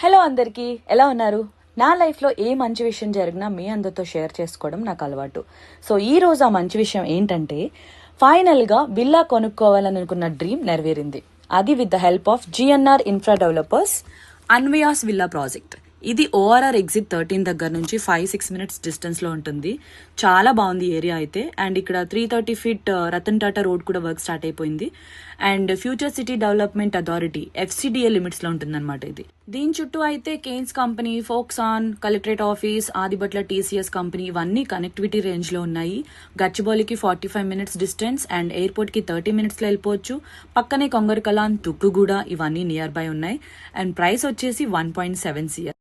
Hello అందరికీ, ఎలా ఉన్నారు? నా లైఫ్లో ఏ మంచి విషయం జరిగినా మీ అందరితో షేర్ చేసుకోవడం నాకు అలవాటు. సో ఈ రోజు ఆ మంచి విషయం ఏంటంటే, ఫైనల్గా విల్లా కొనుక్కోవాలని అనుకున్న డ్రీమ్ నెరవేరింది. అది with the help of GNR infra developers Anvayaas villa project. ఇది ఓఆర్ఆర్ ఎగ్జిట్ 13 దగ్గర నుంచి 5-6 మినిట్స్ డిస్టెన్స్లో ఉంటుంది. చాలా బాగుంది ఏరియా అయితే. అండ్ ఇక్కడ 330 ఫీట్ రతన్ టాటా రోడ్ కూడా వర్క్ స్టార్ట్ అయిపోయింది. And future city development authority FCDA లిమిట్స్లో ఉంటుందన్నమాట ఇది. దీని చుట్టూ అయితే Kaynes company, Foxconn, collectorate office, Adibatla TCS company ఇవన్నీ కనెక్టివిటీ రేంజ్లో ఉన్నాయి. గచ్చిబౌలికి 45 మినిట్స్ డిస్టెన్స్ అండ్ ఎయిర్పోర్ట్కి 30 మినిట్స్లో వెళ్ళిపోవచ్చు. పక్కనే కొంగరకలాన్, తుక్కుగూడ ఇవన్నీ నియర్ బై ఉన్నాయి. అండ్ ప్రైస్ వచ్చేసి 1.7 CR.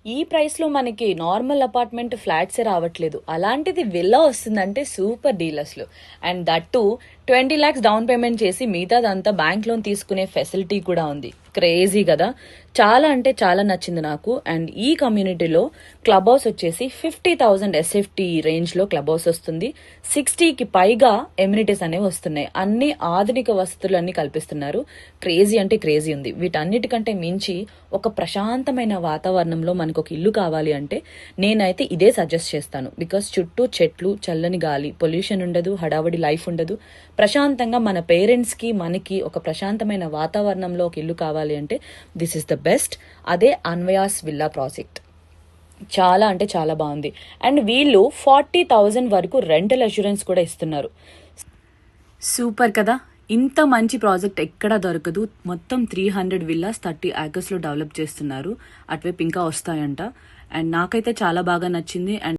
ఈ ప్రైస్లో మనకి నార్మల్ అపార్ట్మెంట్ ఫ్లాట్సే రావట్లేదు. అలాంటిది విల్లా వస్తుందంటే సూపర్ డీల్ అసలు. And that to 20 lakhs down payment చేసి మిగతాదంతా బ్యాంక్ లోన్ తీసుకునే ఫెసిలిటీ కూడా ఉంది. క్రేజీ కదా. చాలా అంటే చాలా నచ్చింది నాకు. అండ్ ఈ కమ్యూనిటీలో క్లబ్ హౌస్ వచ్చేసి 50,000 SFT రేంజ్లో క్లబ్ హౌస్ వస్తుంది. 60కి పైగా ఎమ్యూనిటీస్ అనేవి వస్తున్నాయి. అన్ని ఆధునిక వసతులన్నీ కల్పిస్తున్నారు. క్రేజీ అంటే క్రేజీ ఉంది. వీటన్నిటికంటే మించి ఒక ప్రశాంతమైన వాతావరణంలో మనకు ఒక ఇల్లు కావాలి అంటే నేనైతే ఇదే సజెస్ట్ చేస్తాను. బికాస్ చుట్టూ చెట్లు, చల్లని గాలి, పొల్యూషన్ ఉండదు, హడావడి లైఫ్ ఉండదు. ప్రశాంతంగా మన పేరెంట్స్కి మనకి ఒక ప్రశాంతమైన వాతావరణంలో ఒక ఇల్లు కావాలి అంటే దిస్ ఇస్ ద బెస్ట్. అదే అన్వయాస్ విల్లా ప్రాజెక్ట్. చాలా అంటే చాలా బాగుంది. అండ్ వీళ్ళు 40,000 వరకు రెంటల్ అష్యూరెన్స్ కూడా ఇస్తున్నారు. సూపర్ కదా. ఇంత మంచి ప్రాజెక్ట్ ఎక్కడా దొరకదు. మొత్తం 300 విల్లాస్ 30 acres లో డెవలప్ చేస్తున్నారు. అటువైపు ఇంకా వస్తాయంట. అండ్ నాకైతే చాలా బాగా నచ్చింది. అండ్